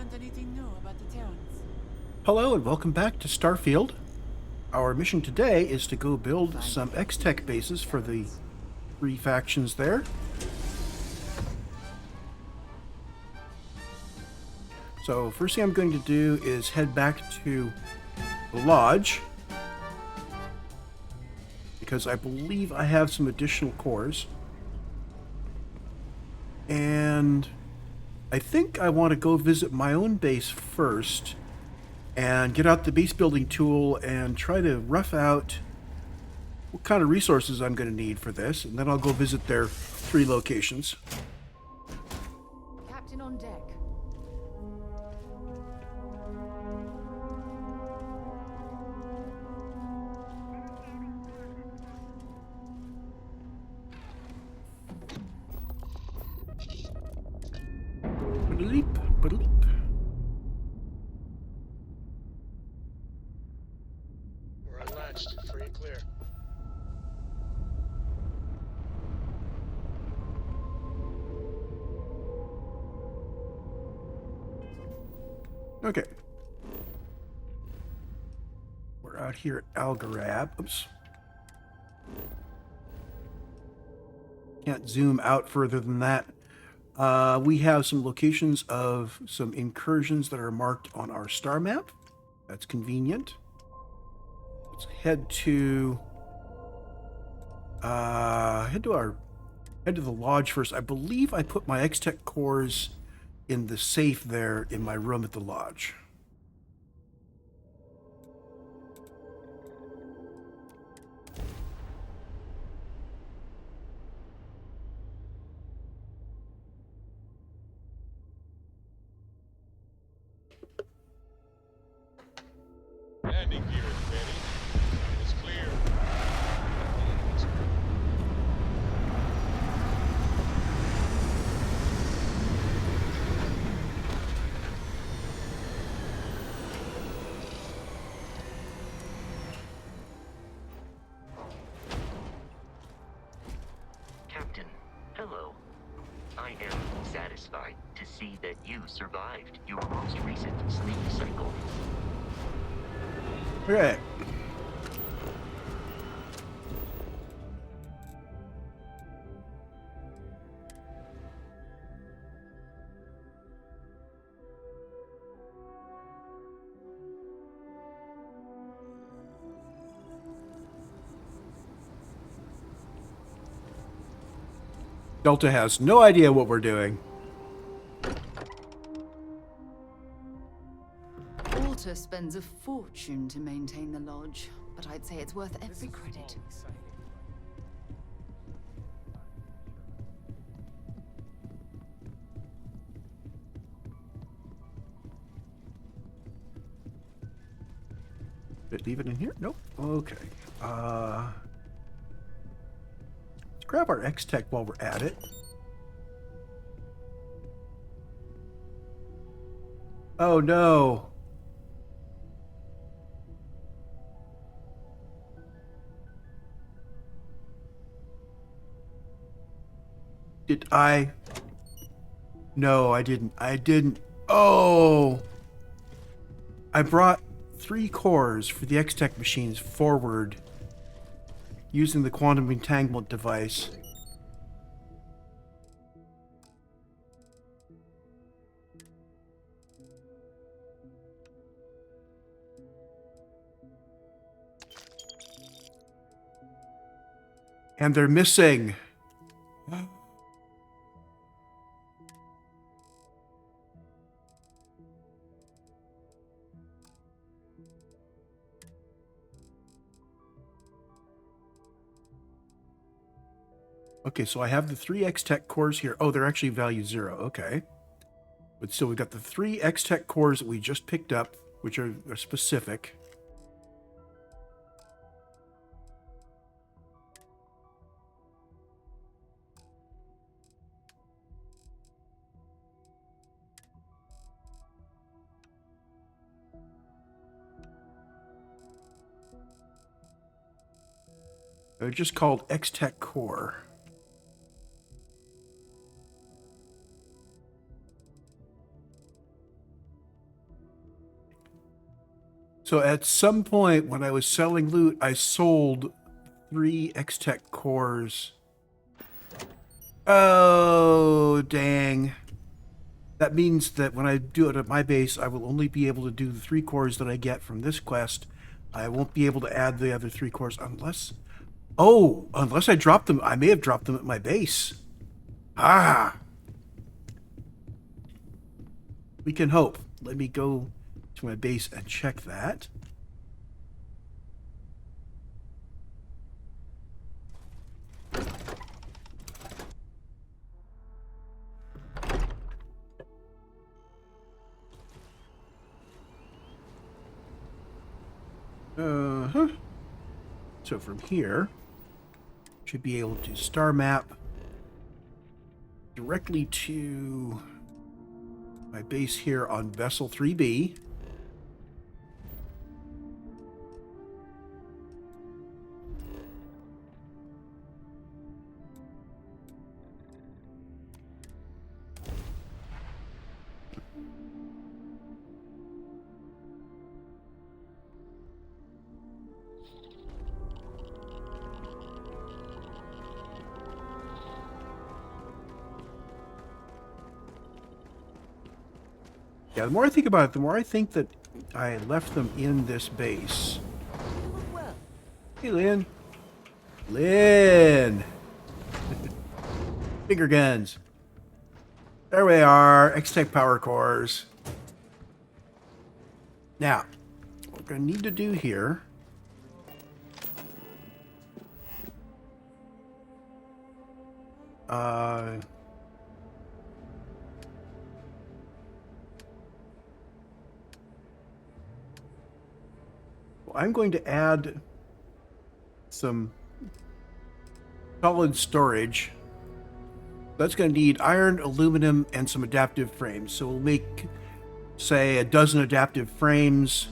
learned anything new about the Terrans? Hello and welcome back to Starfield. Our mission today is to go build some X-Tech bases for the three factions there. So first thing I'm going to do is head back to the lodge, because I believe I have some additional cores. And I think I want to go visit my own base first and get out the base building tool and try to rough out what kind of resources I'm going to need for this, and then I'll go visit their three locations. Captain on deck. Ba-da-leap, ba-da-leap. We're unlatched, free and clear. Okay. We're out here at Algarab. Oops. Can't zoom out further than that. We have some locations of some incursions that are marked on our star map. That's convenient. Let's head to head to the lodge first. I believe I put my X-Tech cores in the safe there in my room at the lodge. Landing gear is ready. It's clear. Captain, hello. I am satisfied to see that you survived your most recent sleep cycle. Okay. Delta has no idea what we're doing. Walter spends a fortune to maintain the lodge, but I'd say it's worth every credit. Did it leave it in here? Nope. Okay. Let's grab our X-Tech while we're at it. Oh no. Did I? No, I didn't. I didn't. Oh! I brought 3 cores for the X-Tech machines forward using the quantum entanglement device. And they're missing. Okay, so I have the 3 X-Tech cores here. Oh, they're actually value 0. Okay. But still, we've got the 3 X-Tech cores that we just picked up, which are specific. They're just called X-Tech Core. So at some point when I was selling loot, I sold 3 X-Tech cores. Oh, dang. That means that when I do it at my base, I will only be able to do the 3 cores that I get from this quest. I won't be able to add the other 3 cores unless... Oh, unless I drop them. I may have dropped them at my base. Ah! We can hope. Let me go to my base and check that. Uh-huh. So from here, should be able to star map directly to my base here on Bessel-IIIb. Yeah, the more I think about it, the more I think that I left them in this base. Hey, Lynn. Lynn! Finger guns. There we are. X-Tech power cores. Now, what we're going to need to do here... I'm going to add some solid storage. That's going to need iron, aluminum, and some adaptive frames. So we'll make, say, a dozen adaptive frames.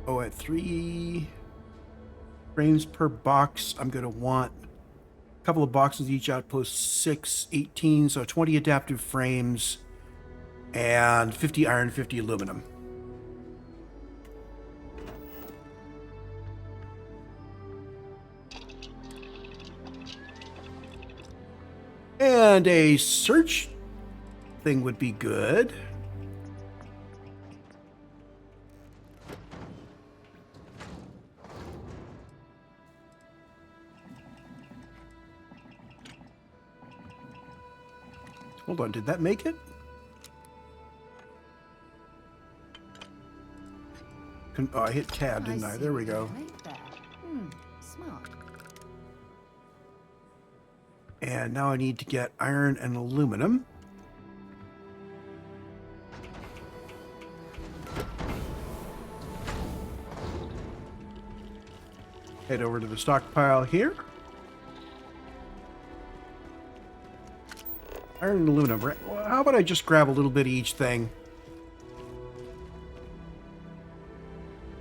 Oh, at 3 frames per box, I'm going to want a couple of boxes each, outpost 6, 18, so 20 adaptive frames, and 50 iron, 50 aluminum. And a search thing would be good. Hold on, did that make it? Oh, I hit tab, didn't I? There we go. Smart. And now I need to get iron and aluminum. Head over to the stockpile here. Iron and aluminum. Well, how about I just grab a little bit of each thing?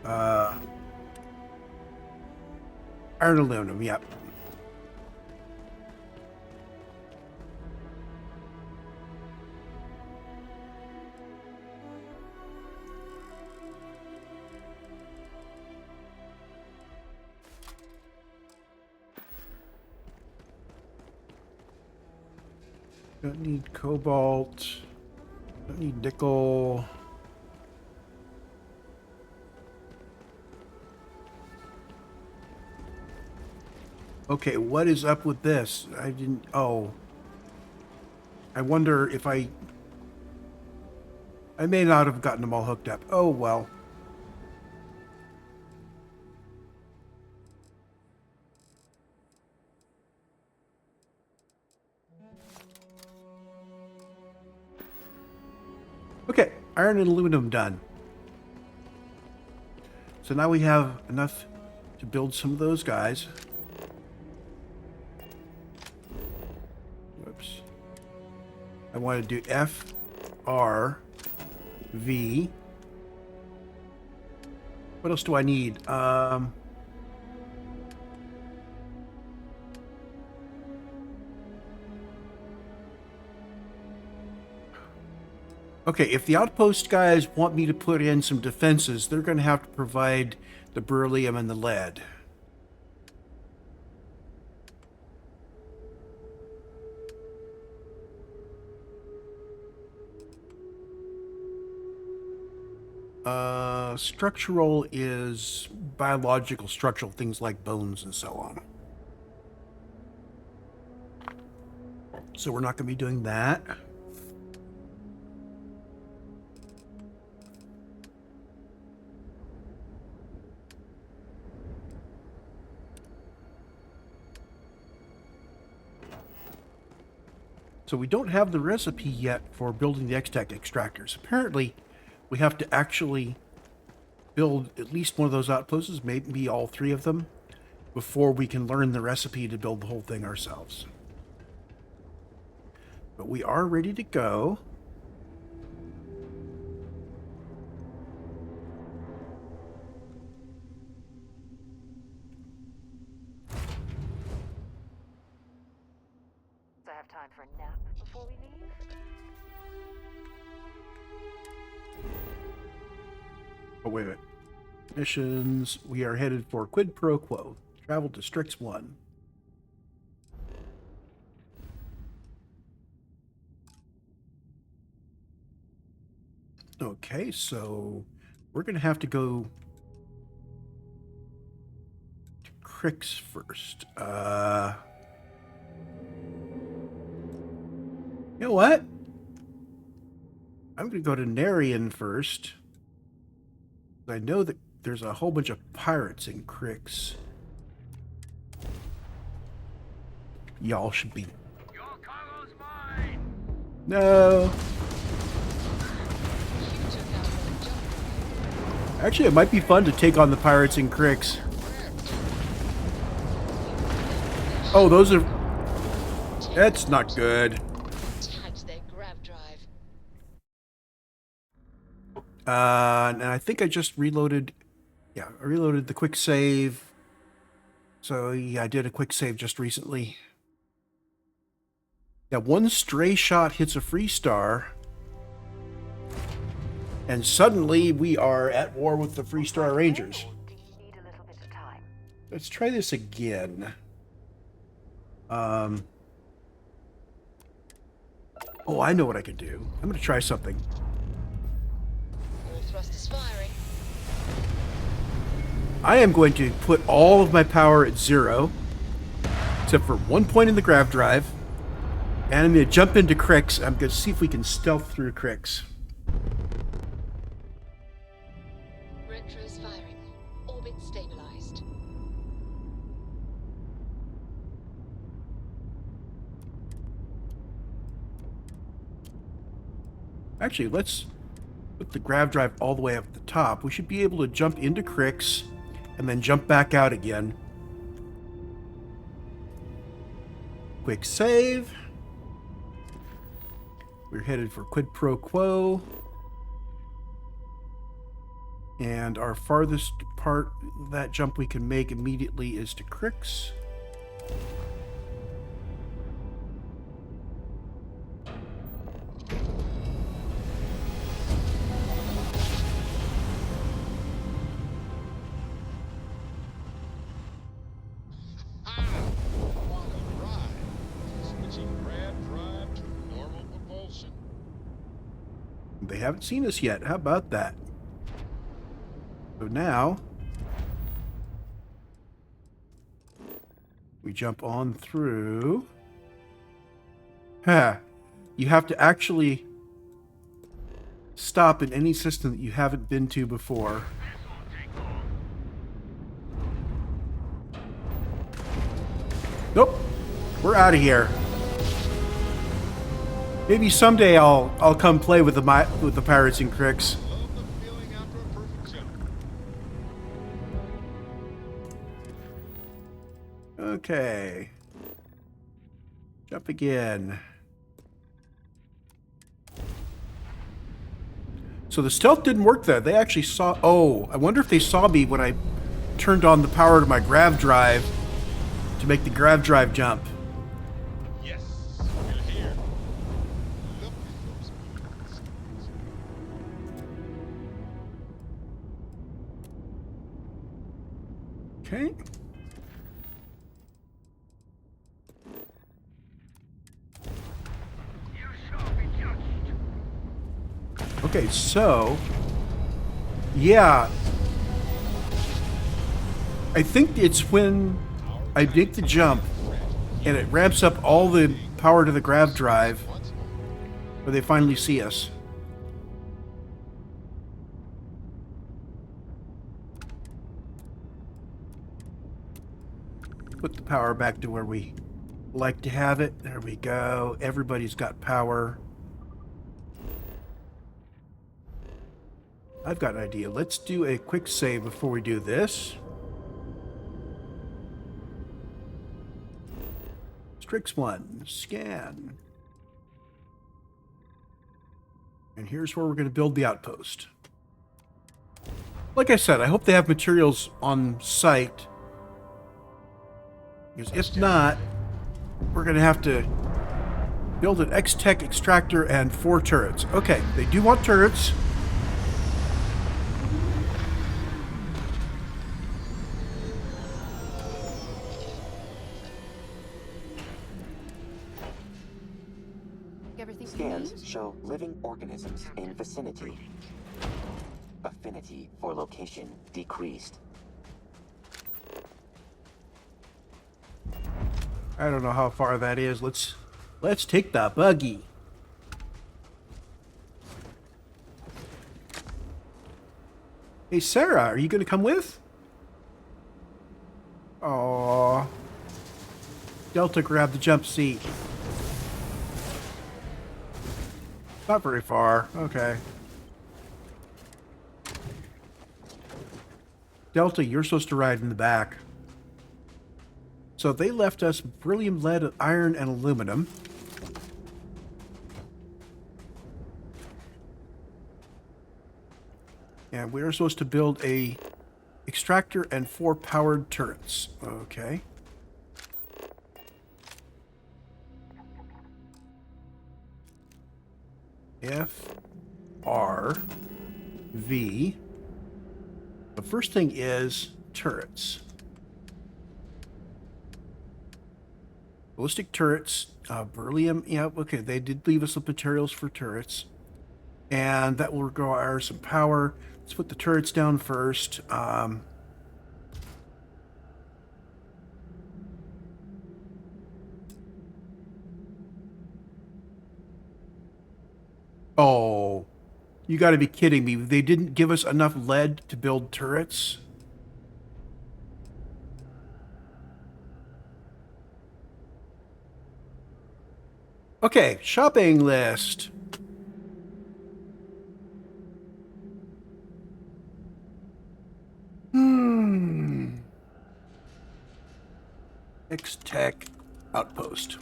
Iron and aluminum, yep. Don't need cobalt. Don't need nickel. Okay, what is up with this? I didn't... Oh. I wonder if I may not have gotten them all hooked up. Oh, well. Okay, iron and aluminum done. So now we have enough to build some of those guys. Whoops. I want to do F, R, V. What else do I need? Okay, if the outpost guys want me to put in some defenses, they're going to have to provide the beryllium and the lead. Structural is biological structural, things like bones and so on. So we're not going to be doing that. So we don't have the recipe yet for building the extractors. Apparently, we have to actually build at least one of those outposts, maybe all three of them, before we can learn the recipe to build the whole thing ourselves. But we are ready to go. I have time for a nap before we leave. Oh, wait a minute. Missions. We are headed for quid pro quo. Travel to Strix 1. Okay, so we're going to have to go to Crix first. You know what? I'm going to go to Narian first. I know that there's a whole bunch of pirates in Crix. Y'all should be... Your cargo's mine! No. Actually, it might be fun to take on the pirates in Crix. Oh, those are... That's not good. Tagged their grav drive. And I think I just reloaded... Yeah, I reloaded the quick save. So, yeah, I did a quick save just recently. Yeah, one stray shot hits a free star. And suddenly we are at war with the Free Star Rangers. Do you need a little bit of time? Let's try this again. Oh, I know what I can do. I'm going to try something. All thrusters firing. I am going to put all of my power at 0, except for 1 point in the grav drive. And I'm going to jump into Crix. I'm going to see if we can stealth through Crix. Retros firing. Orbit stabilized. Actually, let's put the grav drive all the way up at the top. We should be able to jump into Crix and then jump back out again. Quick save. We're headed for quid pro quo. And our farthest part of that jump we can make immediately is to Crix. What a ride. Switching grav drive to normal propulsion. They haven't seen us yet. How about that? So now we jump on through. You have to actually stop in any system that you haven't been to before. Nope. We're out of here. Maybe someday I'll come play with the pirates in Crix. Love the feeling after a perfect jump. Okay. Jump again. So the stealth didn't work there. They actually saw... Oh, I wonder if they saw me when I turned on the power to my grav drive to make the grav drive jump. Yes, we're here. Look at those beacons. Okay. Okay, so yeah, I think it's when I make the jump and it ramps up all the power to the grav drive where they finally see us. Put the power back to where we like to have it. There we go. Everybody's got power. I've got an idea. Let's do a quick save before we do this. Strix 1, scan. And here's where we're going to build the outpost. Like I said, I hope they have materials on site. Because if not, we're going to have to build an X-Tech extractor and 4 turrets. Okay, they do want turrets. Everything you Scans need? show living organisms in vicinity. Affinity for location decreased. I don't know how far that is. Let's take the buggy. Hey Sarah, are you going to come with? Aww. Delta grabbed the jump seat. Not very far. Okay. Delta, you're supposed to ride in the back. So they left us beryllium, lead, iron, and aluminum. And we're supposed to build a extractor and 4 powered turrets. Okay. F, R, V. The first thing is turrets. Ballistic turrets, beryllium. Yeah, okay, they did leave us some materials for turrets. And that will require some power. Let's put the turrets down first. Oh, you got to be kidding me. They didn't give us enough lead to build turrets? Okay, shopping list. X-Tech outpost.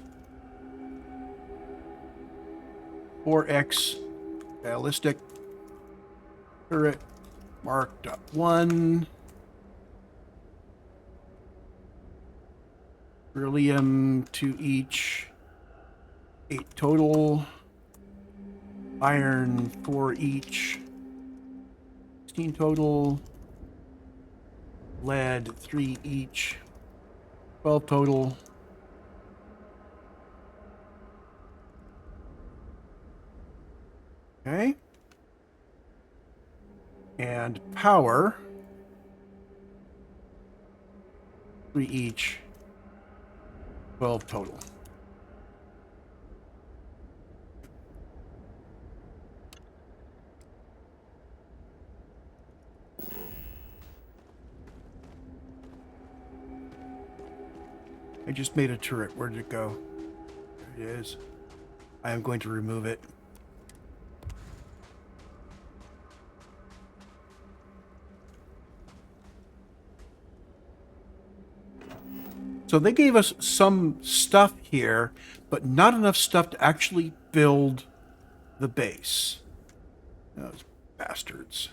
4X ballistic turret marked up 1. Beryllium 2 each. 8 total. Iron 4 each. 16 total. Lead 3 each. 12 total. Okay. And power 3 each. 12 total. I just made a turret. Where did it go? There it is. I am going to remove it. So they gave us some stuff here, but not enough stuff to actually build the base. Those bastards.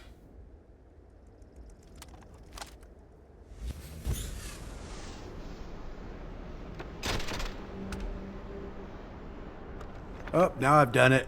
Oh, now I've done it.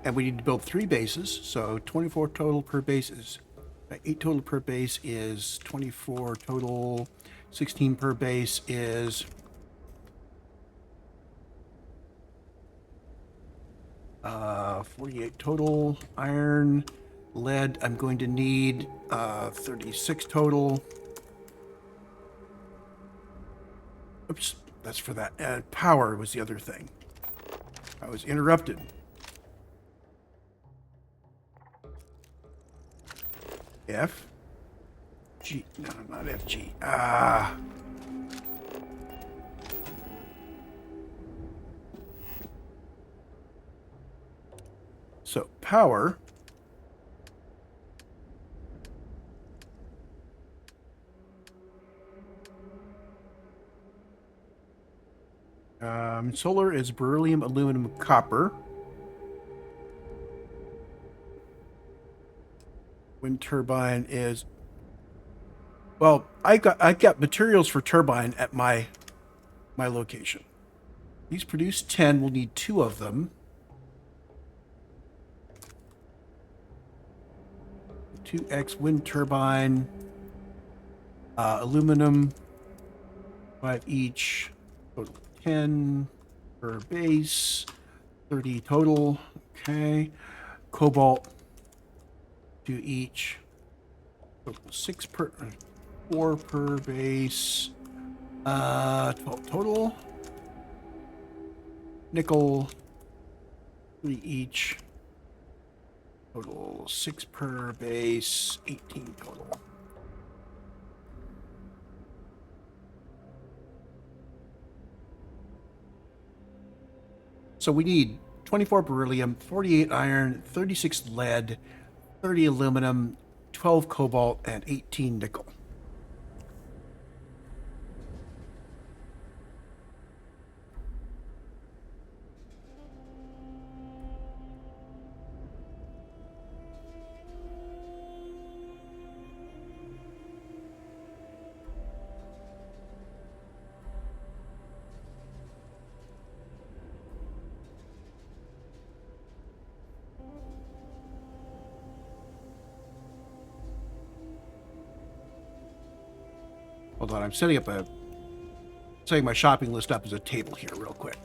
And we need to build 3 bases, so 24 total per base is 8 total per base is 24 total. 16 per base is 48 total. Iron, lead, I'm going to need 36 total. Oops, that's for that. And power was the other thing. I was interrupted. F. G. No, not FG. So, power. Solar is beryllium, aluminum, copper. Wind turbine is, well, I got materials for turbine at my location. These produce 10. We'll need 2 of them. 2x wind turbine, aluminum, 5 each, total 10 per base, 30 total. Okay, cobalt, 2 each, total 4 per base, 12 total. Nickel, 3 each, total 6 per base, 18 total. So we need 24 beryllium, 48 iron, 36 lead, 30 aluminum, 12 cobalt, and 18 nickel. Hold on, I'm setting my shopping list up as a table here real quick.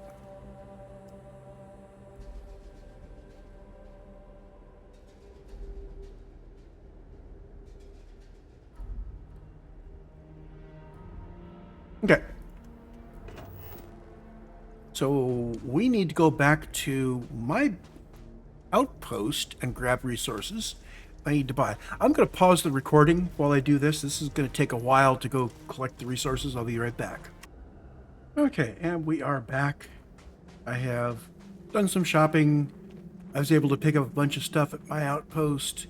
Okay. So we need to go back to my outpost and grab resources I need to buy. I'm going to pause the recording while I do this. This is going to take a while to go collect the resources. I'll be right back. Okay, and we are back. I have done some shopping. I was able to pick up a bunch of stuff at my outpost,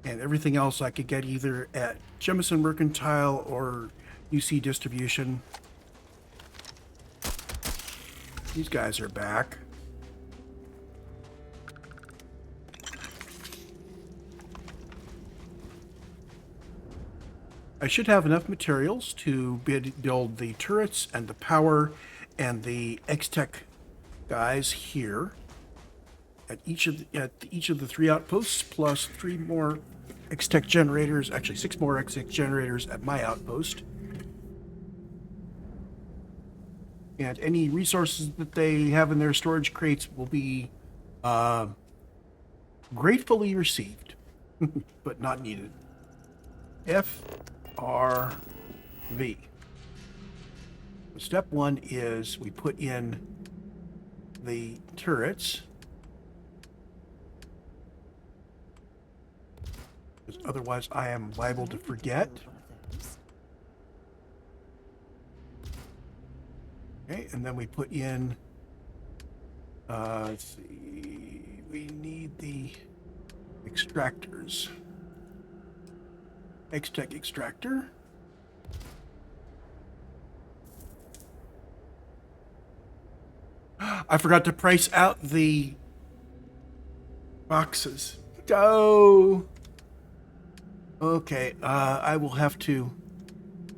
and everything else I could get either at Jemison Mercantile or UC Distribution. These guys are back. I should have enough materials to build the turrets and the power and the X-Tech guys here at each of the 3 outposts, plus 3 more X-Tech generators, actually 6 more X-Tech generators at my outpost. And any resources that they have in their storage crates will be gratefully received, but not needed. FRV. Step 1 is we put in the turrets, because otherwise I am liable to forget. Okay, and then we put in, let's see, we need the extractors. X-Tech extractor. I forgot to price out the boxes. Oh! Okay, I will have to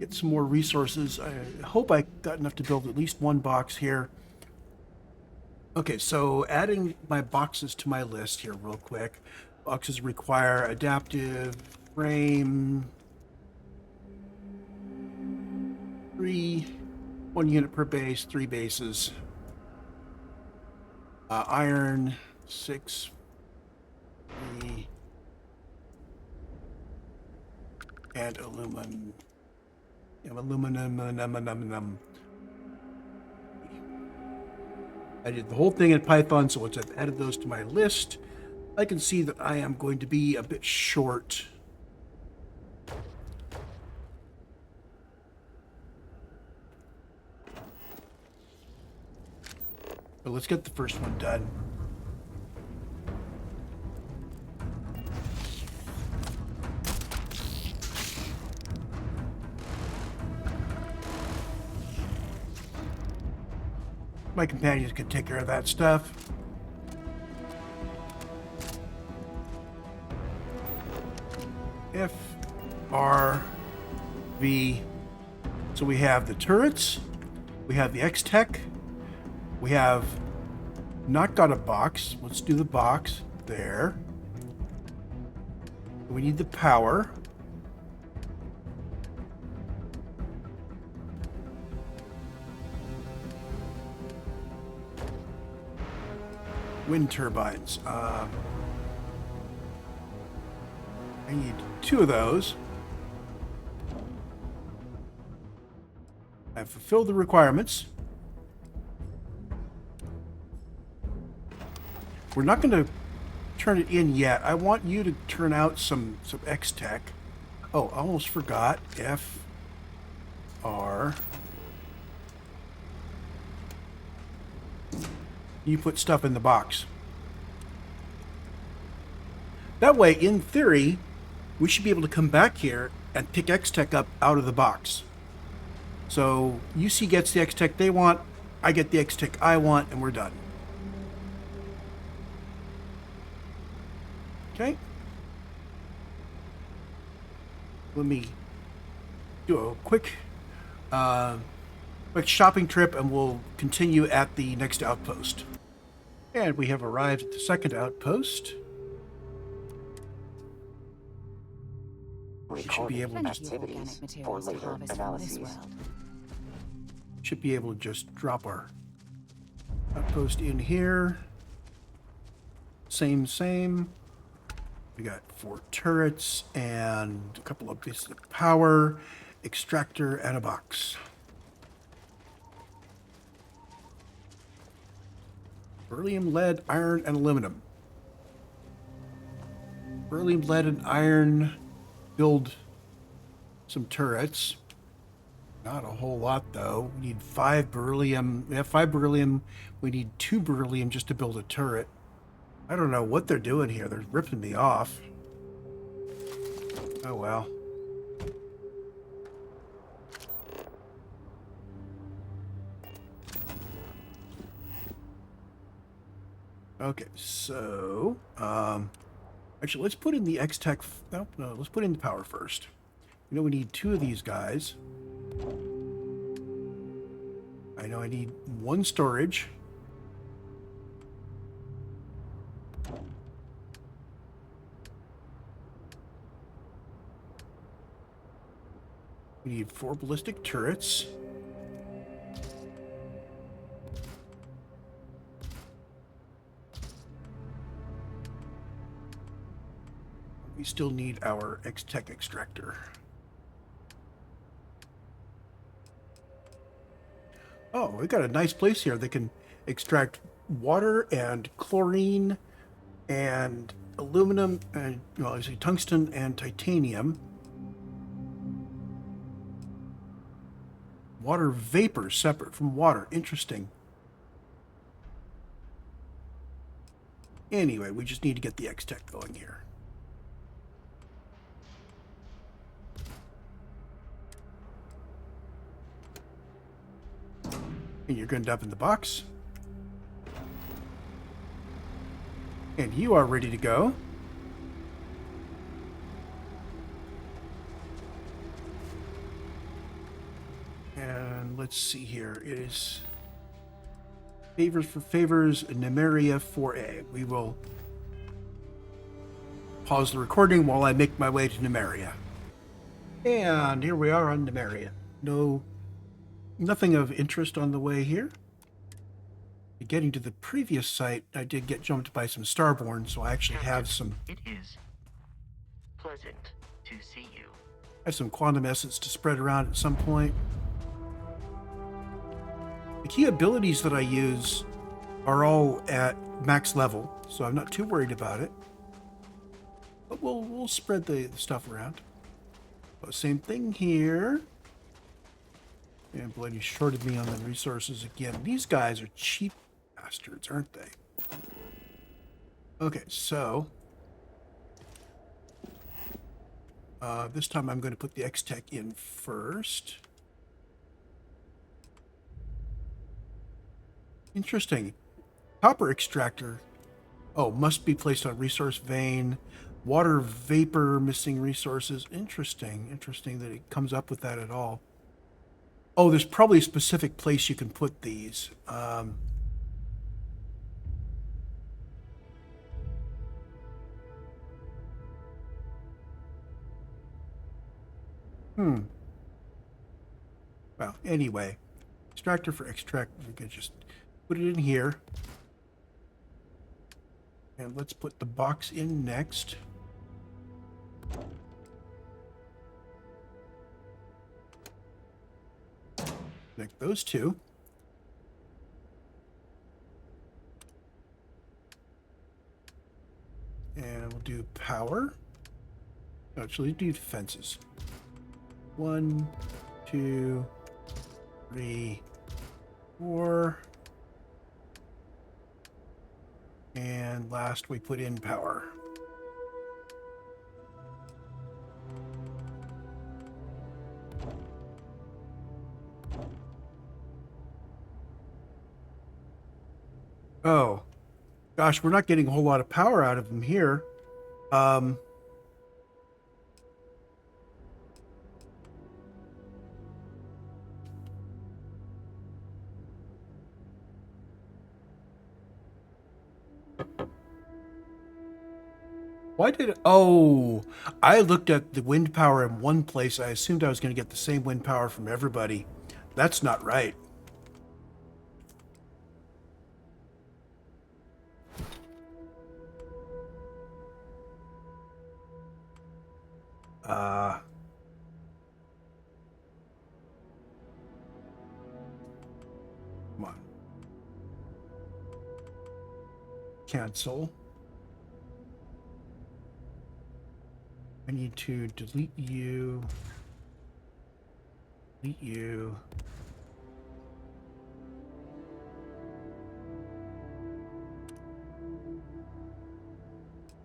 get some more resources. I hope I got enough to build at least 1 box here. Okay, so adding my boxes to my list here real quick. Boxes require adaptive frame 3, 1 unit per base, 3 bases. Iron 6, 3, and aluminum. Aluminum. I did the whole thing in Python, so once I've added those to my list, I can see that I am going to be a bit short. But let's get the first one done. My companions can take care of that stuff. F, R, V. So we have the turrets, we have the X-Tech, we have not got a box. Let's do the box there. We need the power. Wind turbines. I need 2 of those. I've fulfilled the requirements. We're not going to turn it in yet. I want you to turn out some X-Tech. Oh, I almost forgot. F, R. You put stuff in the box. That way, in theory, we should be able to come back here and pick X-Tech up out of the box. So UC gets the X-Tech they want, I get the X-Tech I want, and we're done. Okay. Let me do a quick shopping trip, and we'll continue at the next outpost. And we have arrived at the second outpost. We should be able to Plenty of organic materials to harvest from this world. just drop our outpost in here. Same. We got 4 turrets and a couple of pieces of power, extractor, and a box. Beryllium, lead, iron, and aluminum. Beryllium, lead, and iron build some turrets. Not a whole lot, though. We need 5 beryllium. We have 5 beryllium. We need 2 beryllium just to build a turret. I don't know what they're doing here. They're ripping me off. Oh, well. Okay, so, actually, let's put in the X-Tech. No, let's put in the power first. You know, we need 2 of these guys. I know I need 1 storage. We need 4 ballistic turrets. We still need our X-Tech extractor. Oh, we got a nice place here. They can extract water and chlorine and aluminum and, well, I say tungsten and titanium. Water vapor separate from water. Interesting. Anyway, we just need to get the X-Tech going here. And you're going to dump in the box. And you are ready to go. And let's see here. It Favors for favors, Nemeria 4A. We will pause the recording while I make my way to Nemeria. And here we are on Nemeria. Nothing of interest on the way here. Getting to the previous site, I did get jumped by some Starborn, so I actually have some... It is pleasant to see you. I have some quantum essence to spread around at some point. The key abilities that I use are all at max level, so I'm not too worried about it. But we'll spread the stuff around. Same thing here. And boy, you shorted me on the resources again. These guys are cheap bastards, aren't they? Okay, so this time I'm going to put the X-Tech in first. Interesting. Copper extractor. Oh, must be placed on resource vein. Water vapor, missing resources. Interesting. Interesting that it comes up with that at all. Oh, there's probably a specific place you can put these. Well, anyway. Extractor for extract. We can just put it in here. And let's put the box in next. Connect those two. And we'll do power. Actually, do defenses. 1, 2, 3, 4. And last we put in power. Oh, gosh, we're not getting a whole lot of power out of them here. Why did it? Oh, I looked at the wind power in one place. I assumed I was going to get the same wind power from everybody. That's not right. Come on. Cancel. I need to delete you. Delete you.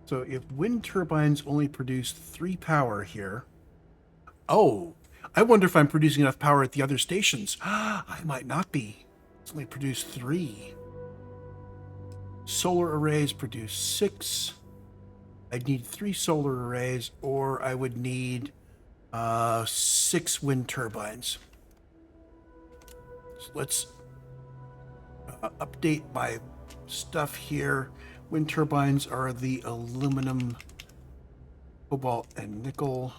So if wind turbines only produce 3 power here. Oh, I wonder if I'm producing enough power at the other stations. I might not be. It's only produced 3. Solar arrays produce 6. I'd need 3 solar arrays, or I would need 6 wind turbines. So let's update my stuff here. Wind turbines are the aluminum, cobalt, and nickel.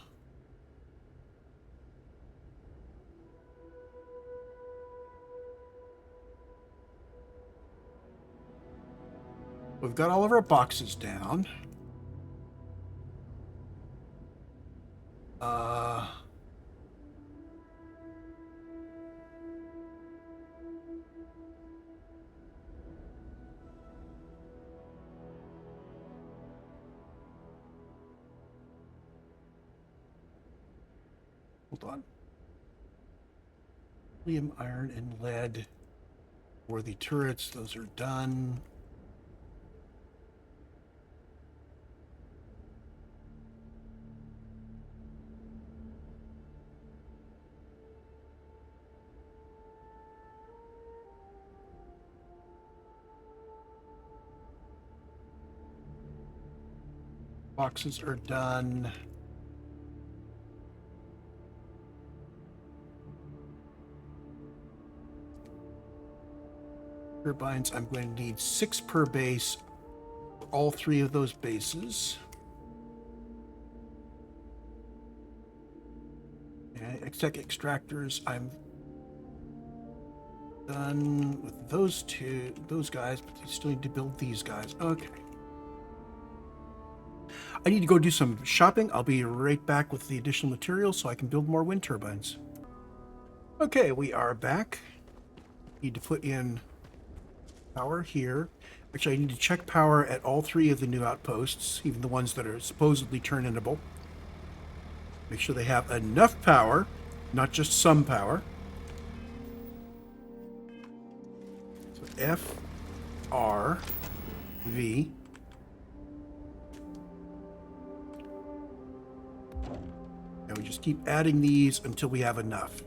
We've got all of our boxes down. Hold on. Helium, iron, and lead for the turrets. Those are done. Boxes are done. turbines. I'm going to need 6 per base for all 3 of those bases. Okay, extractors. I'm done with those guys, but I still need to build these guys. Okay. I need to go do some shopping. I'll be right back with the additional materials so I can build more wind turbines. Okay, we are back. Need to put in power here. Actually, I need to check power at all 3 of the new outposts, even the ones that are supposedly turn-inable. Make sure they have enough power, not just some power. So F, R, V. And we just keep adding these until we have enough.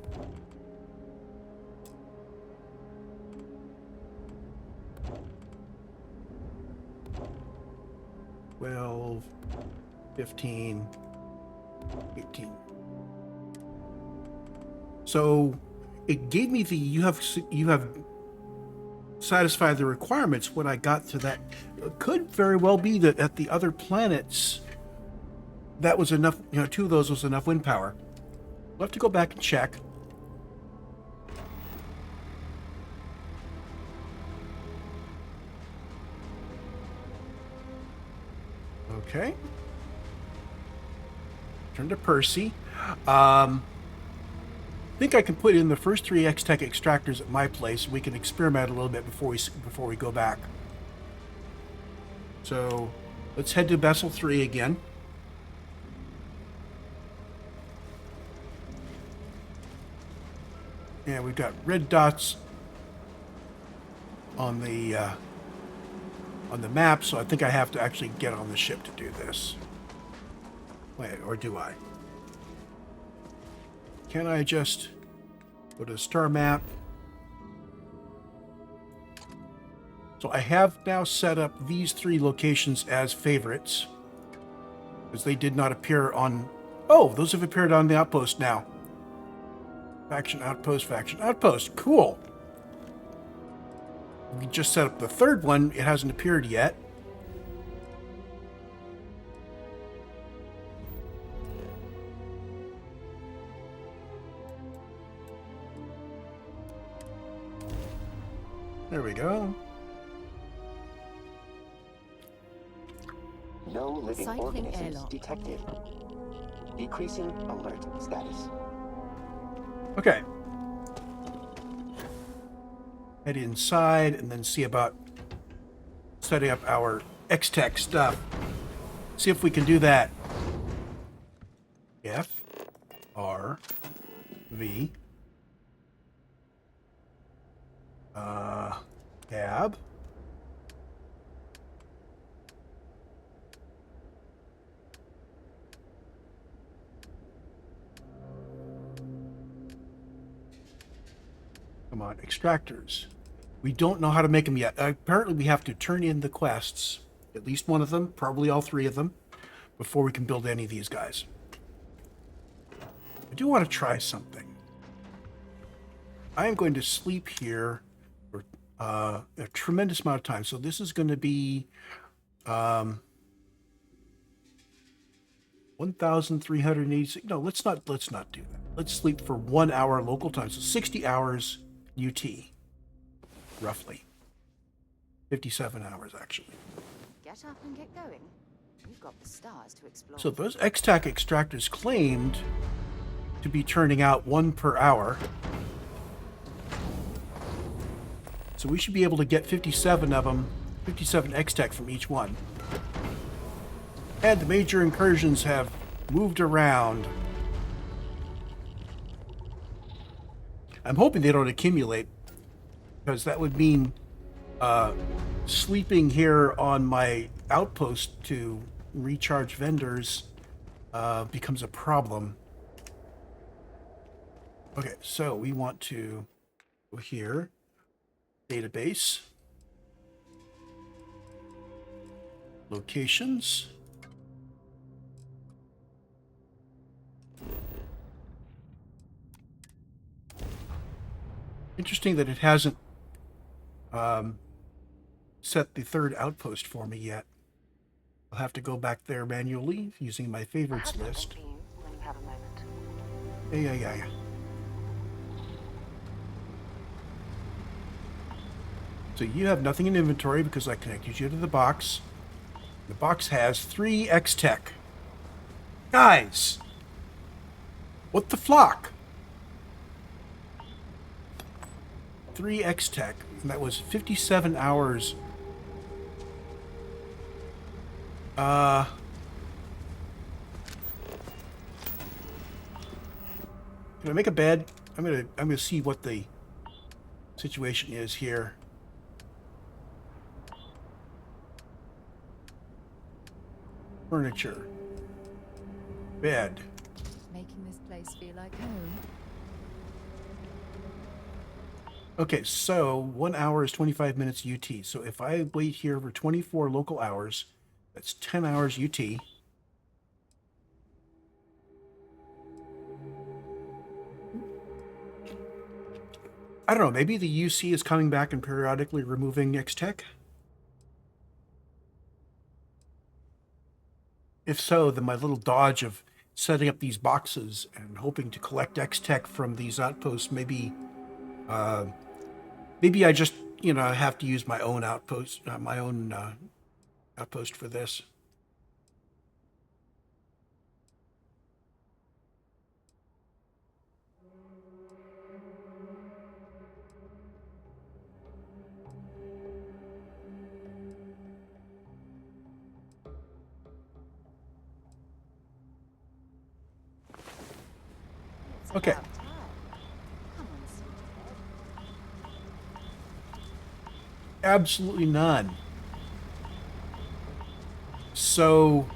12, 15, 18. So it gave me the you have satisfied the requirements when I got to that. It could very well be that at the other planets that was enough, 2 of those was enough wind power. We'll have to go back and check. Okay. Turn to Percy. I think I can put in the first 3 X-Tech extractors at my place. We can experiment a little bit before we go back. So let's head to Bessel-III again. And we've got red dots on the map, so I think I have to actually get on the ship to do this. Wait, or do I? Can I just go to star map? So I have now set up these 3 locations as favorites, because they did not appear on... Oh, those have appeared on the outpost now. Faction outpost, faction outpost. Cool. We just set up the 3rd one. It hasn't appeared yet. There we go. No living Cycling organisms airlock. detected. Decreasing alert status. Okay. Head inside and then see about setting up our X-Tech stuff. See if we can do that. F, R, V. Tab. Come on, extractors. We don't know how to make them yet. Apparently we have to turn in the quests, at least one of them, probably all 3 of them, before we can build any of these guys. I do want to try something. I am going to sleep here for a tremendous amount of time. So this is going to be 1,386. No, let's not do that. Let's sleep for 1 hour local time. So 60 hours UT, roughly. 57 hours, actually. Get up and get going. You've got the stars to explore. So those X-Tech extractors claimed to be turning out 1 per hour. So we should be able to get 57 of them, 57 X-Tech from each one. And the major incursions have moved around. I'm hoping they don't accumulate, because that would mean sleeping here on my outpost to recharge vendors becomes a problem. Okay, so we want to go here, database, locations. Interesting that it hasn't set the third outpost for me yet. I'll have to go back there manually using my favorites Perhaps list. something for you when you have a moment. Yeah. So you have nothing in inventory because I connected you to the box. The box has 3 X-Tech. Guys! What the flock? 3 X-Tech. And that was 57 hours. Can I make a bed? I'm gonna see what the situation is here. Furniture. Bed. Making this place feel like home. Okay, so 1 hour is 25 minutes UT. So if I wait here for 24 local hours, that's 10 hours UT. I don't know, maybe the UC is coming back and periodically removing X-Tech? If so, then my little dodge of setting up these boxes and hoping to collect X-Tech from these outposts, maybe I just, have to use my own outpost, outpost for this. Okay. About time. Come on, sweetheart. Absolutely none. So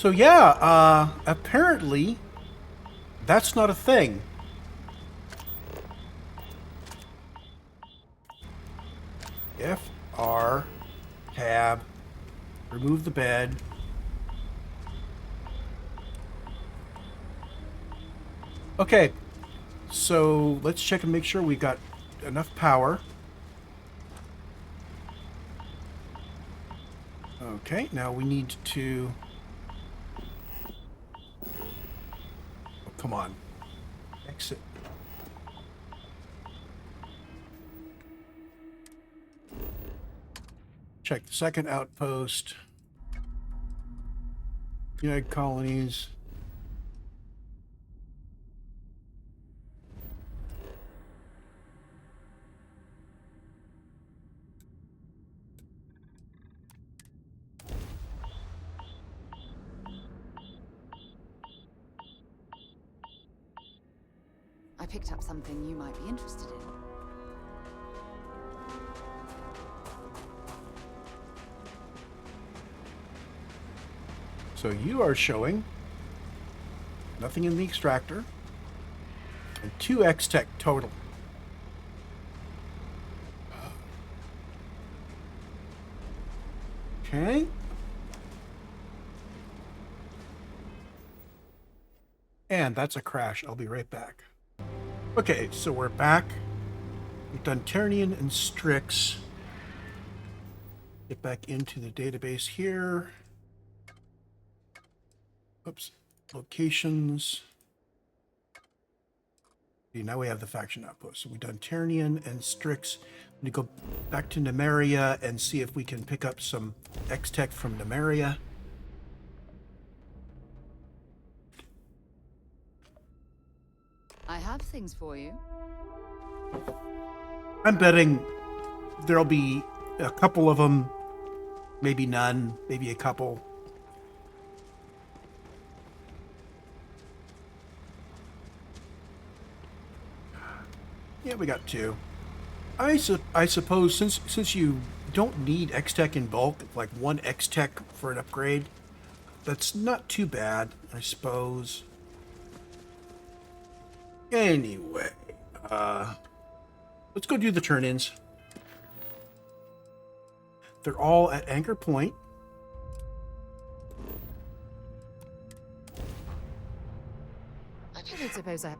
yeah, apparently that's not a thing. F R tab, remove the bed. Okay, so let's check and make sure we got enough power. Okay, now we need to... Oh, come on. Exit. Check the second outpost. United Colonies. I picked up something you might be interested in. So you are showing nothing in the extractor and 2 X-Tech total. Okay. And that's a crash. I'll be right back. Okay, so we're back. We've done Ternian and Strix. Get back into the database here. Oops. Locations. Okay, now we have the faction outpost. So we've done Ternian and Strix. We go back to Nemeria and see if we can pick up some X-Tech from Nemeria. I have things for you. I'm betting there'll be a couple of them, maybe none, maybe a couple. Yeah, we got 2. I suppose since you don't need X-Tech in bulk, like 1 X-Tech for an upgrade, that's not too bad, I suppose. Anyway, let's go do the turn-ins. They're all at Anchor Point. I don't suppose I...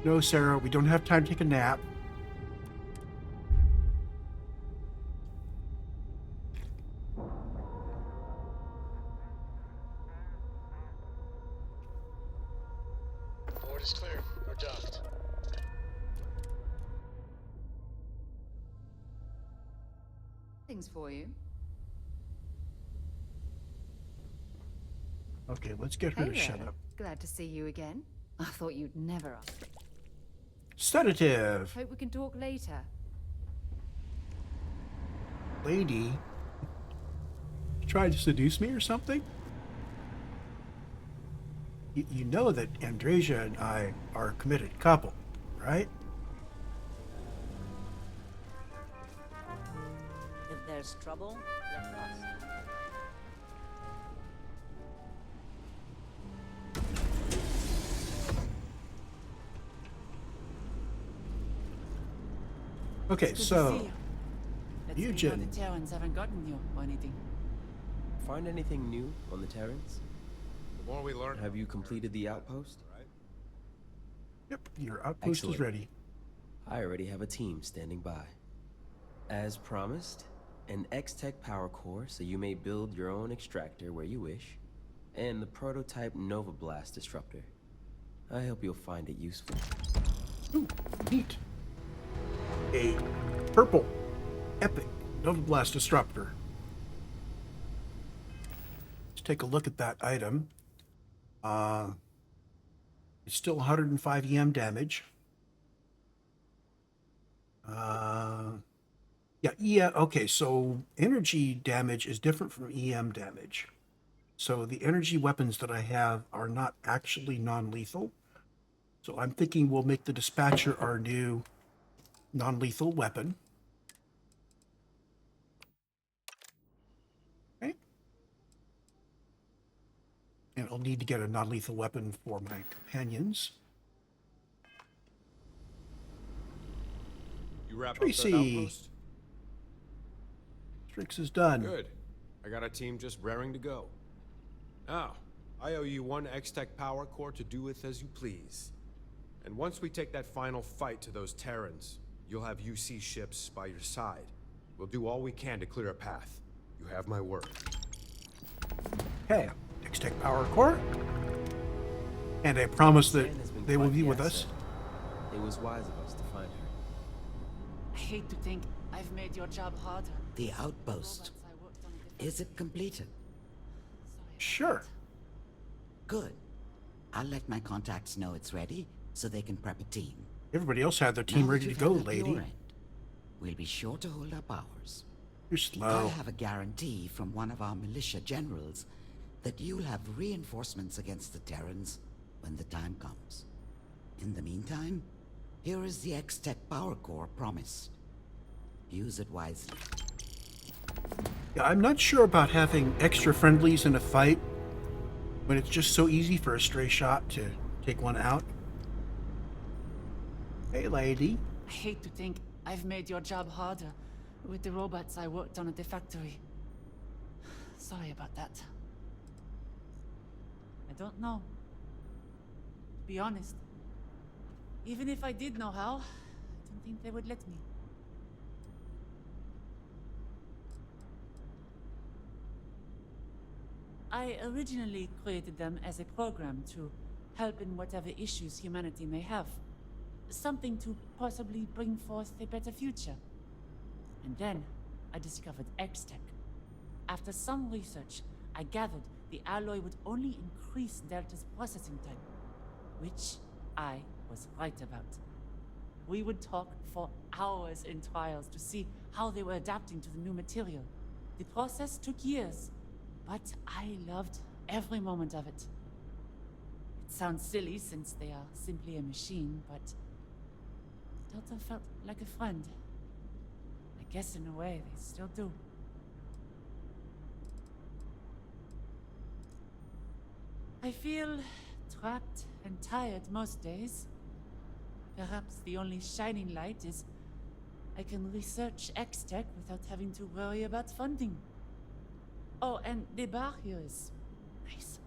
No, Sarah, we don't have time to take a nap. Board is clear. We're docked. Things for you. Okay, let's get her Hey to shut there. up. Glad to see you again. I thought you'd never ask. Sedative. Hope we can talk later. Lady. You tried to seduce me or something? You know that Andresia and I are a committed couple, right? If there's trouble, let us. Okay, so Let's Eugen. The Terrans haven't gotten you or anything. Find anything new on the Terrans? The more we learn. Have you completed the outpost? Right? Yep, your outpost is Excellent. ready. I already have a team standing by. As promised, an X-Tech power core so you may build your own extractor where you wish, and the prototype Nova Blast disruptor. I hope you'll find it useful. Ooh, neat. A purple epic Nova Blast disruptor. Let's take a look at that item. It's still 105 EM damage. Yeah, okay, so energy damage is different from EM damage. So the energy weapons that I have are not actually non-lethal. So I'm thinking we'll make the Dispatcher our new non-lethal weapon. Okay. And I'll need to get a non-lethal weapon for my companions. You wrap Tracy. up that outpost? Strix is done. Good. I got a team just raring to go. Now, I owe you one X-Tech power core to do with as you please. And once we take that final fight to those Terrans, you'll have UC ships by your side. We'll do all we can to clear a path. You have my word. Okay, X-Tech Power Core. And I promise that Sand has been they will quite be the with us. asset. It was wise of us to find her. I hate to think I've made your job harder. The outpost. Robots I worked on a different- Is it completed? Sure. Good. I'll let my contacts know it's ready so they can prep a team. Everybody else had their team Now that ready to you've go, had that your lady. end, we'll be sure to hold up ours. You're I slow. have a guarantee from one of our militia generals that you'll have reinforcements against the Terrans when the time comes. In the meantime, here is the X-Tech Power Core promised. Use it wisely. Yeah, I'm not sure about having extra friendlies in a fight when it's just so easy for a stray shot to take one out. Hey, lady. I hate to think I've made your job harder with the robots I worked on at the factory. Sorry about that. I don't know. To be honest, even if I did know how, I don't think they would let me. I originally created them as a program to help in whatever issues humanity may have. Something to possibly bring forth a better future. And then, I discovered X-Tech. After some research, I gathered the alloy would only increase Delta's processing time. Which I was right about. We would talk for hours in trials to see how they were adapting to the new material. The process took years, but I loved every moment of it. It sounds silly since they are simply a machine, but Delta felt like a friend. I guess in a way they still do. I feel trapped and tired most days. Perhaps the only shining light is I can research X-Tech without having to worry about funding. Oh, and the bar here is nice.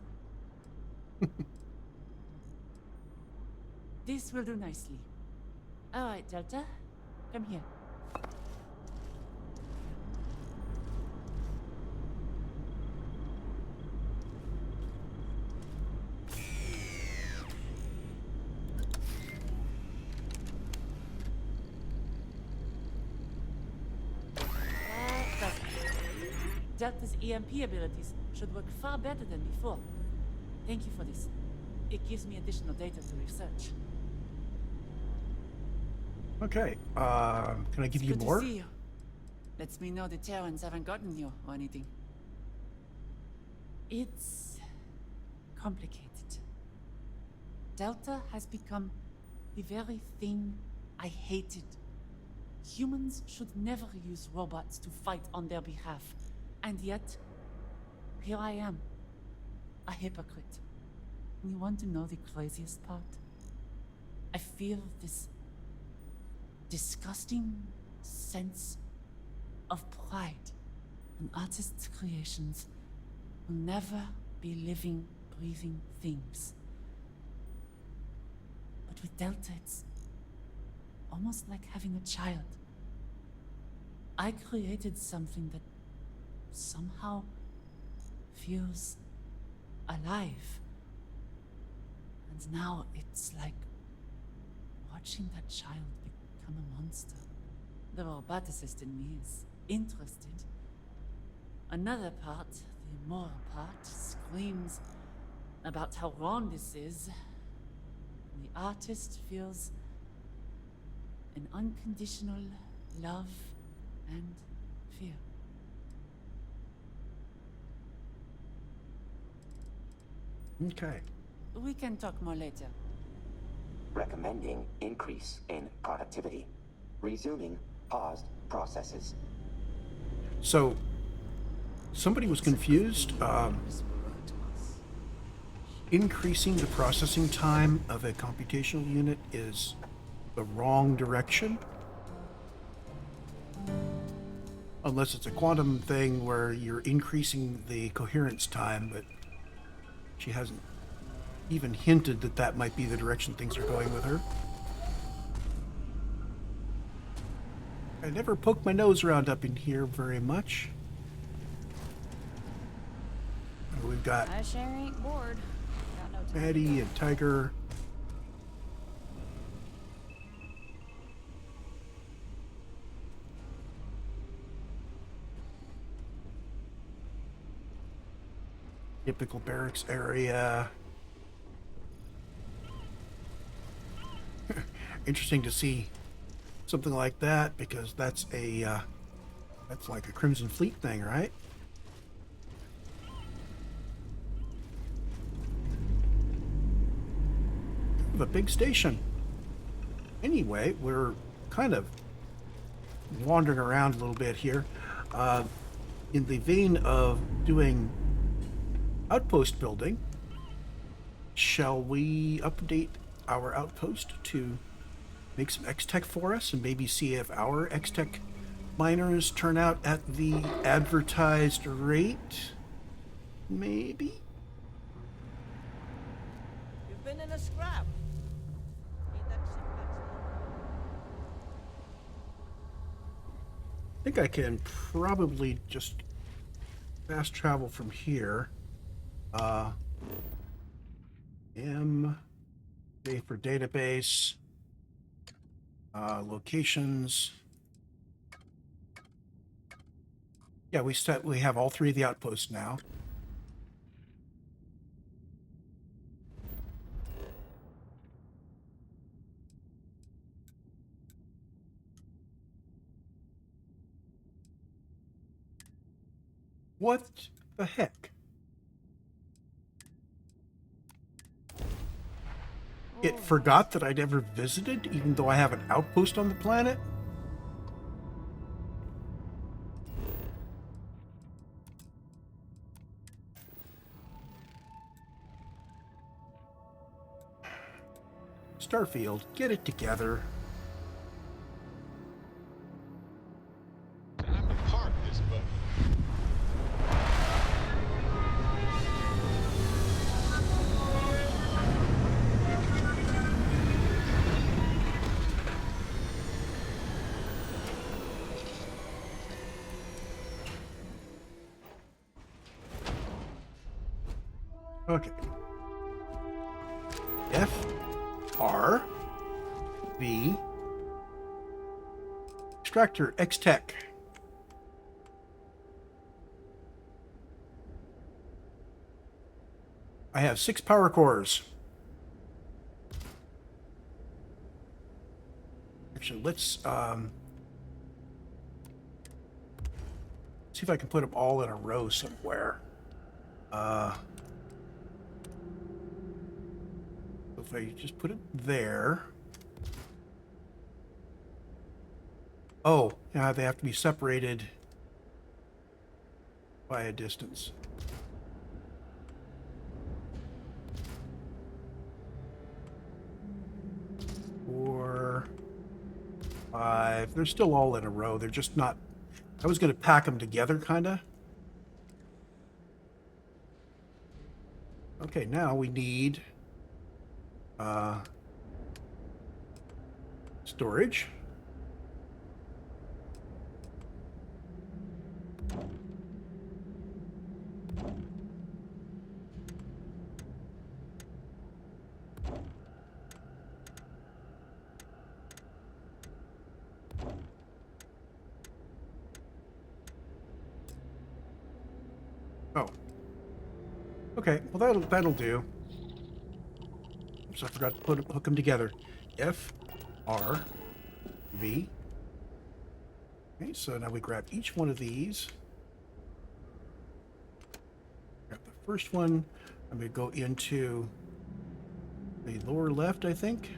This will do nicely. All right, Delta. Come here. Delta's EMP abilities should work far better than before. Thank you for this. It gives me additional data to research. Okay. Can I give you Good more? to see you. Lets me know the Terrans haven't gotten you or anything. It's complicated. Delta has become the very thing I hated. Humans should never use robots to fight on their behalf. And yet, here I am, a hypocrite. You want to know the craziest part? I feel this disgusting sense of pride. An artist's creations will never be living, breathing things. But with Delta, it's almost like having a child. I created something that somehow feels alive. And now it's like watching that child become a monster. The roboticist in me is interested. Another part, the moral part, screams about how wrong this is. The artist feels an unconditional love and fear. Okay. We can talk more later. Recommending increase in productivity. Resuming paused processes. So, somebody was confused. Increasing the processing time of a computational unit is the wrong direction. Unless it's a quantum thing where you're increasing the coherence time, but she hasn't even hinted that that might be the direction things are going with her. I never poked my nose around up in here very much. We've got I sure ain't bored. Got no time. Maddie and Tiger. Typical barracks area. Interesting to see something like that, because that's a that's like a Crimson Fleet thing, right? A big station. Anyway, we're kind of wandering around a little bit here. In the vein of doing outpost building, shall we update our outpost to make some X-Tech for us and maybe see if our X-Tech miners turn out at the advertised rate? Maybe? You've been in a scrap. Need that ship I think I can probably just fast travel from here. A for database, locations. Yeah, we have all three of the outposts now. What the heck? It forgot that I'd ever visited, even though I have an outpost on the planet? Starfield, get it together. Time to park this boat. Okay. F, R, V, extractor, X-Tech. I have 6 power cores. Actually, let's see if I can put them all in a row somewhere. If I just put it there. Oh, yeah, they have to be separated by a distance. Four, 5. They're still all in a row. They're just not... I was going to pack them together, kind of. Okay, now we need storage. Oh. Okay, well that'll do. So I forgot to hook them together. F, R, V. Okay, so now we grab each one of these. Grab the first one. I'm going to go into the lower left, I think.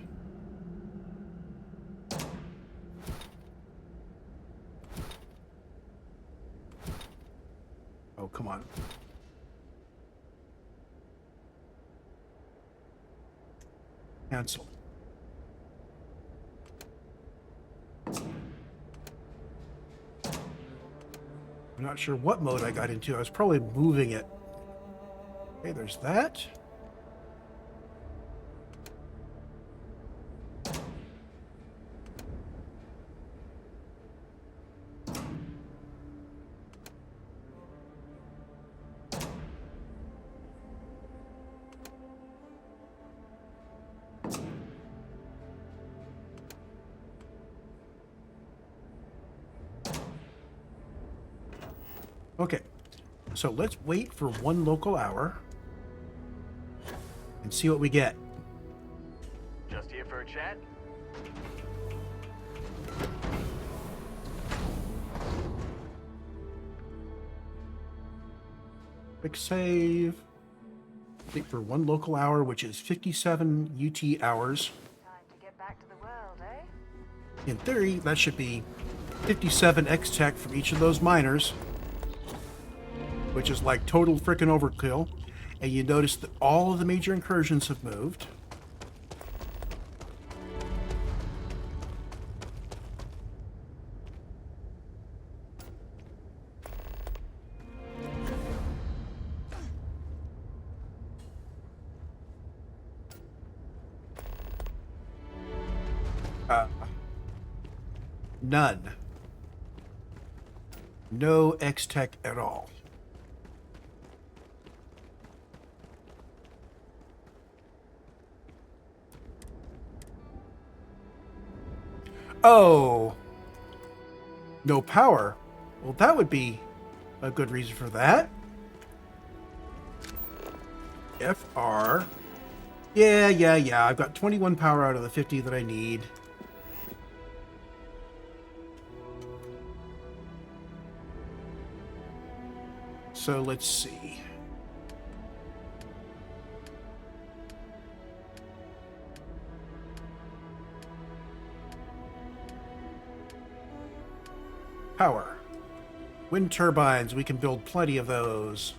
Oh, come on. Cancel. I'm not sure what mode I got into. I was probably moving it. Okay, there's that. Okay, so let's wait for 1 local hour and see what we get. Just here for a chat? Quick save. Wait for 1 local hour, which is 57 UT hours. Time to get back to the world, eh? In theory, that should be 57 X-Tech from each of those miners, which is like total frickin' overkill. And you notice that all of the major incursions have moved. None. No X-Tech at all. Oh, no power. Well, that would be a good reason for that. FR. Yeah. I've got 21 power out of the 50 that I need. So let's see. Power. Wind turbines, we can build plenty of those.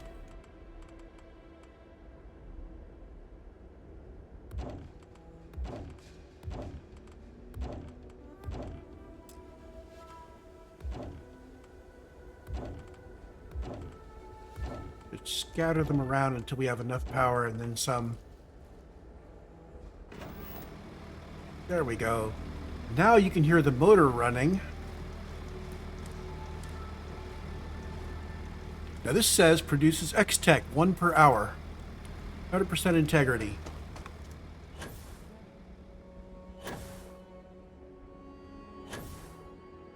Just scatter them around until we have enough power and then some. There we go. Now you can hear the motor running. Now this says produces X-Tech 1 per hour. 100% integrity.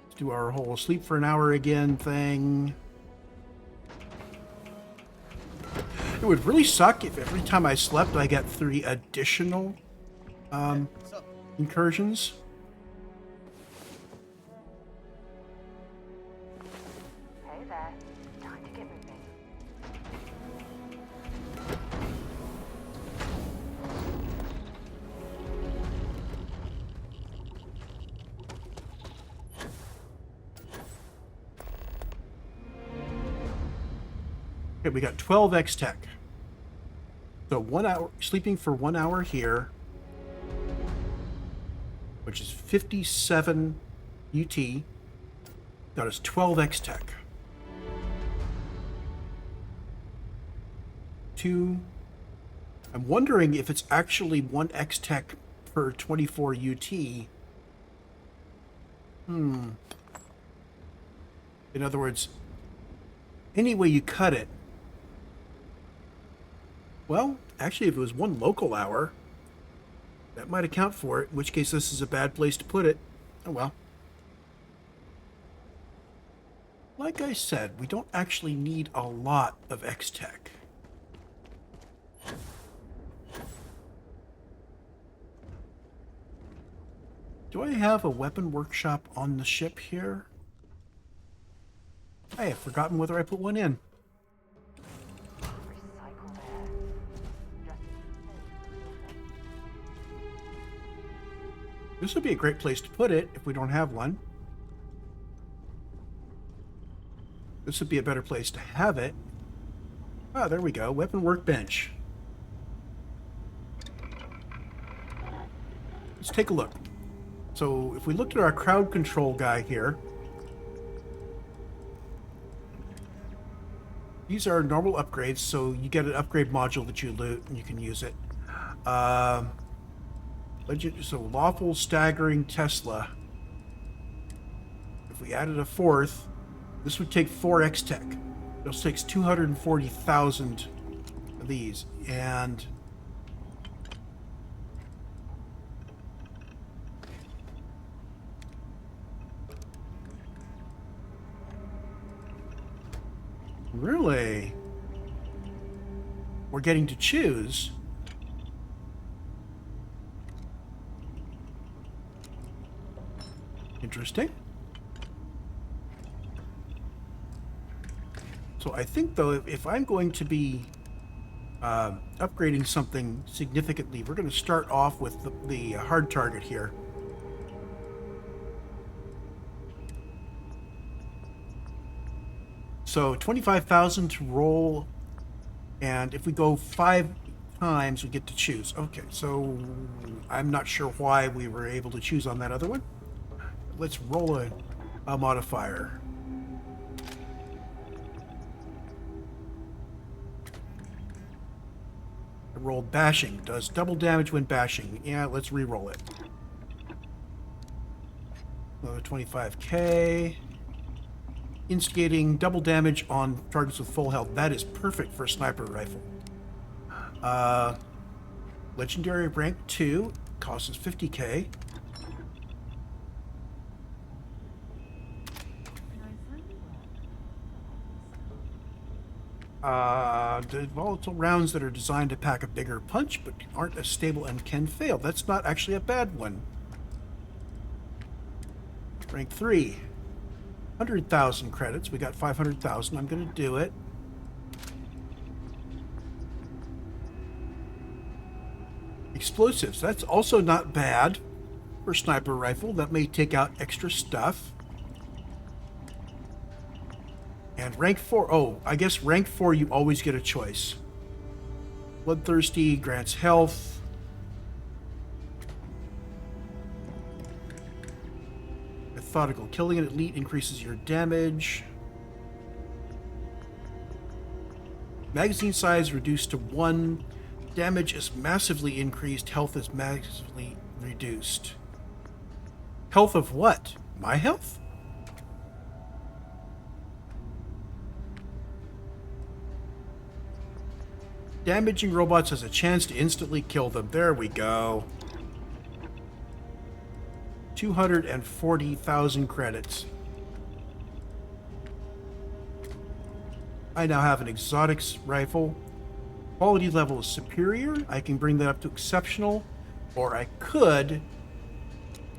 Let's do our whole sleep for an hour again thing. It would really suck if every time I slept I got 3 additional incursions. Hey there. Time to get moving. Okay, we got 12 X-Tech. So 1 hour, sleeping for 1 hour here, which is 57 UT, got us 12 X-Tech. 2. I'm wondering if it's actually 1 X-Tech per 24 UT. In other words, any way you cut it. Well, actually, if it was 1 local hour, that might account for it, in which case this is a bad place to put it. Oh well. Like I said, we don't actually need a lot of X-Tech. Do I have a weapon workshop on the ship here? I have forgotten whether I put one in. This would be a great place to put it if we don't have one. This would be a better place to have it. Ah, there we go. Weapon workbench. Let's take a look. So if we looked at our crowd control guy here, these are normal upgrades, so you get an upgrade module that you loot and you can use it. So lawful staggering Tesla. If we added a 4th, this would take 4 X-Tech. This takes 240,000 of these, and really, we're getting to choose. Interesting. So I think, though, if I'm going to be upgrading something significantly, we're going to start off with the hard target here. So 25,000 to roll, and if we go 5 times, we get to choose. Okay, so I'm not sure why we were able to choose on that other one. Let's roll a modifier. I rolled bashing. Does double damage when bashing. Yeah, let's re-roll it. Another 25k. Instigating double damage on targets with full health. That is perfect for a sniper rifle. Legendary rank 2. Costs us 50k. The volatile rounds that are designed to pack a bigger punch but aren't as stable and can fail. That's not actually a bad one. Rank 3. 100,000 credits. We got 500,000. I'm going to do it. Explosives. That's also not bad for a sniper rifle. That may take out extra stuff. And rank 4, oh, I guess rank 4 you always get a choice. Bloodthirsty grants health. Methodical. Killing an elite increases your damage. Magazine size reduced to 1. Damage is massively increased. Health is massively reduced. Health of what? My health? Damaging robots has a chance to instantly kill them. There we go. 240,000 credits. I now have an exotics rifle. Quality level is superior. I can bring that up to exceptional. Or I could,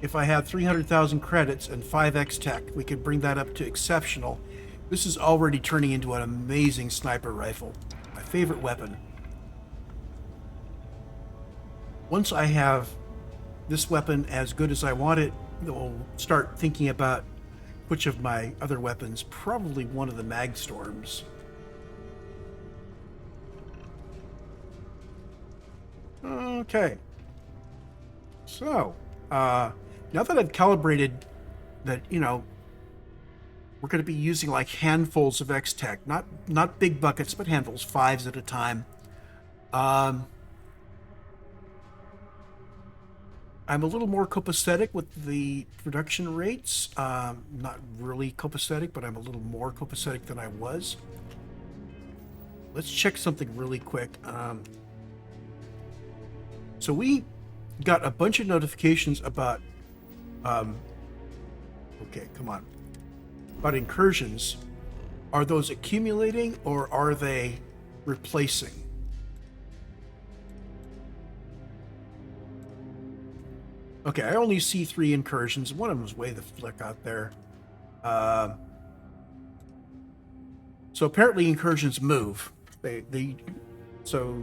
if I had 300,000 credits and 5x tech, we could bring that up to exceptional. This is already turning into an amazing sniper rifle. My favorite weapon. Once I have this weapon as good as I want it, we'll start thinking about which of my other weapons, probably one of the mag storms. Okay. So, now that I've calibrated that, you know, we're going to be using like handfuls of X-Tech, not big buckets, but handfuls, 5s at a time. I'm a little more copacetic with the production rates. Not really copacetic, but I'm a little more copacetic than I was. Let's check something really quick. So we got a bunch of notifications about, okay, come on, about incursions. Are those accumulating or are they replacing? Okay, I only see 3 incursions. One of them was way the flick out there. So apparently incursions move. So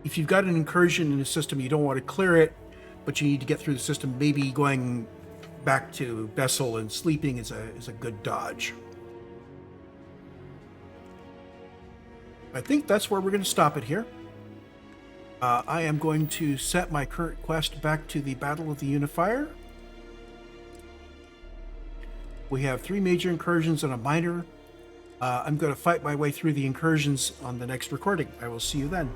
if you've got an incursion in a system, you don't want to clear it, but you need to get through the system. Maybe going back to Bessel and sleeping is a good dodge. I think that's where we're going to stop it here. I am going to set my current quest back to the Battle of the Unifier. We have 3 major incursions and a minor. I'm going to fight my way through the incursions on the next recording. I will see you then.